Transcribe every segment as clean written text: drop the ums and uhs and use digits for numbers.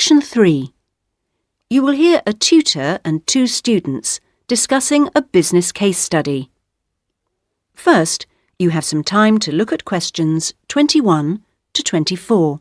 Section 3. You will hear a tutor and 2 students discussing a business case study. First, you have some time to look at questions 21 to 24.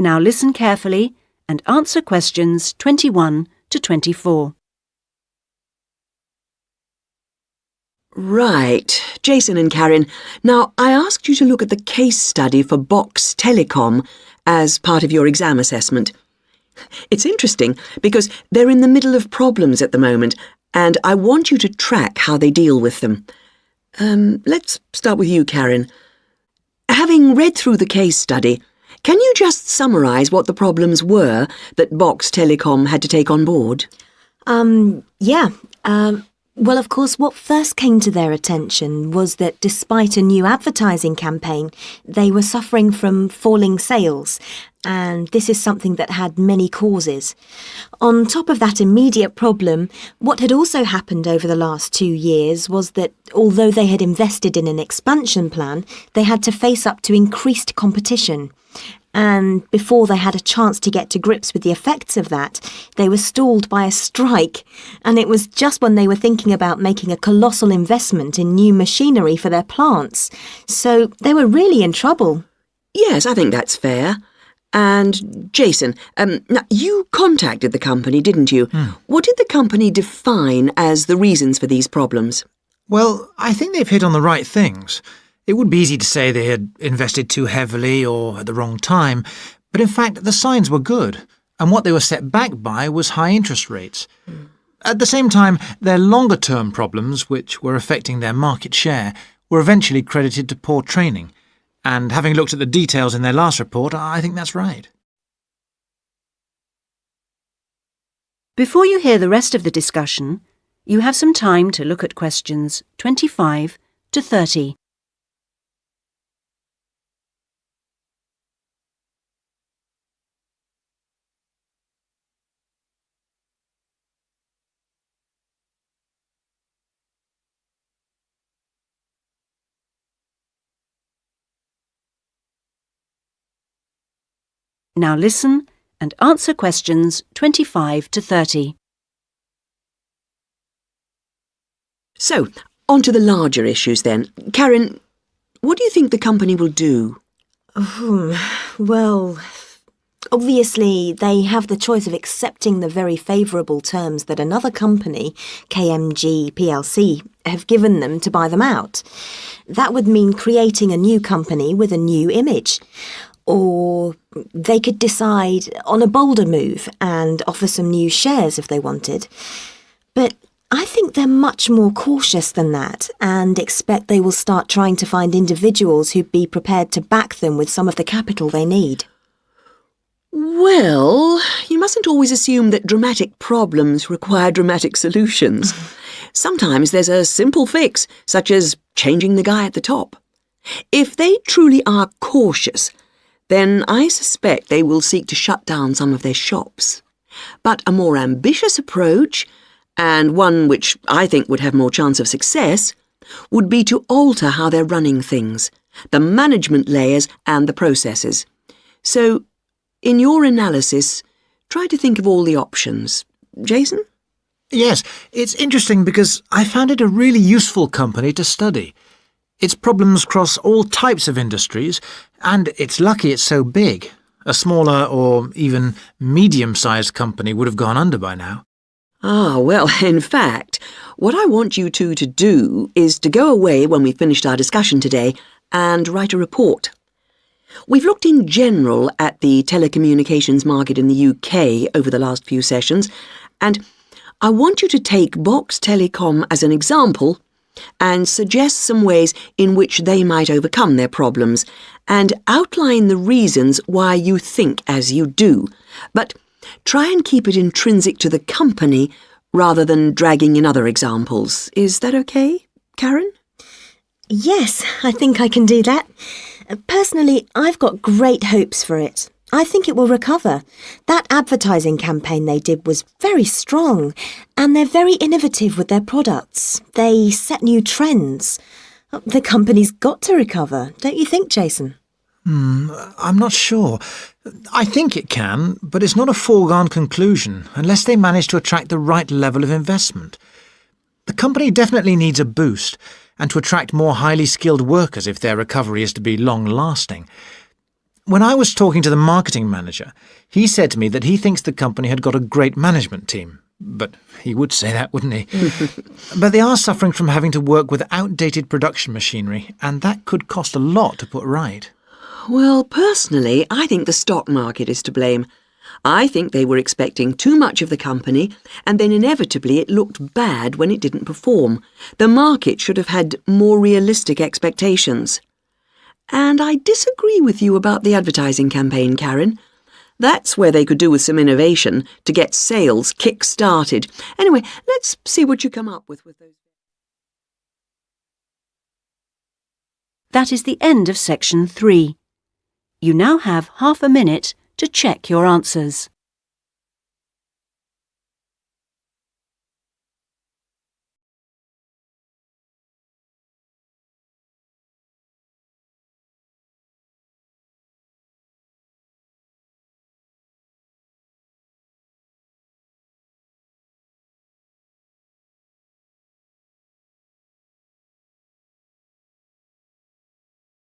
Now listen carefully and answer questions 21 to 24. Right, Jason and Karen. Now, I asked you to look at the case study for Box Telecom as part of your exam assessment. It's interesting because they're in the middle of problems at the moment, and I want you to track how they deal with them. Let's start with you, Karen. Having read through the case study, can you just summarise what the problems were that Box Telecom had to take on board? Well, of course, what first came to their attention was that despite a new advertising campaign, they were suffering from falling sales, and this is something that had many causes. On top of that immediate problem, what had also happened over the last 2 years was that although they had invested in an expansion plan, they had to face up to increased competition. And before they had a chance to get to grips with the effects of that, they were stalled by a strike. And it was just when they were thinking about making a colossal investment in new machinery for their plants. So they were really in trouble. Yes, I think that's fair. And Jason, now you contacted the company, didn't you? What did the company define as the reasons for these problems? Well, I think they've hit on the right things. It would be easy to say they had invested too heavily or at the wrong time, but in fact the signs were good, and what they were set back by was high interest rates. At the same time, their longer-term problems, which were affecting their market share, were eventually credited to poor training, and having looked at the details in their last report, I think that's right. Before you hear the rest of the discussion, you have some time to look at questions 25 to 30. Now listen and answer questions 25 to 30. So, on to the larger issues then. Karen, what do you think the company will do? Well, obviously they have the choice of accepting the very favourable terms that another company, KMG plc, have given them to buy them out. That would mean creating a new company with a new image. Or they could decide on a bolder move and offer some new shares if they wanted. But I think they're much more cautious than that and expect they will start trying to find individuals who'd be prepared to back them with some of the capital they need. Well, you mustn't always assume that dramatic problems require dramatic solutions. Sometimes there's a simple fix, such as changing the guy at the top. If they truly are cautious, then I suspect they will seek to shut down some of their shops. But a more ambitious approach, and one which I think would have more chance of success, would be to alter how they're running things, the management layers and the processes. So, in your analysis, try to think of all the options. Jason? Yes, it's interesting because I found it a really useful company to study. Its problems cross all types of industries, and it's lucky it's so big. A smaller or even medium-sized company would have gone under by now. Well, in fact, what I want you two to do is to go away when we've finished our discussion today and write a report. We've looked in general at the telecommunications market in the UK over the last few sessions, and I want you to take Box Telecom as an example and suggest some ways in which they might overcome their problems and outline the reasons why you think as you do. But try and keep it intrinsic to the company rather than dragging in other examples. Is that okay, Karen? Yes, I think I can do that. Personally, I've got great hopes for it. I think it will recover. That advertising campaign they did was very strong, and they're very innovative with their products. They set new trends. The company's got to recover, don't you think, Jason? I'm not sure. I think it can, but it's not a foregone conclusion unless they manage to attract the right level of investment. The company definitely needs a boost, and to attract more highly skilled workers if their recovery is to be long-lasting. When I was talking to the marketing manager, he said to me that he thinks the company had got a great management team. But he would say that, wouldn't he? But they are suffering from having to work with outdated production machinery, and that could cost a lot to put right. Well, personally, I think the stock market is to blame. I think they were expecting too much of the company, and then inevitably it looked bad when it didn't perform. The market should have had more realistic expectations. And I disagree with you about the advertising campaign, Karen. That's where they could do with some innovation to get sales kick-started. Anyway, let's see what you come up with those. That is the end of Section 3. You now have half a minute to check your answers.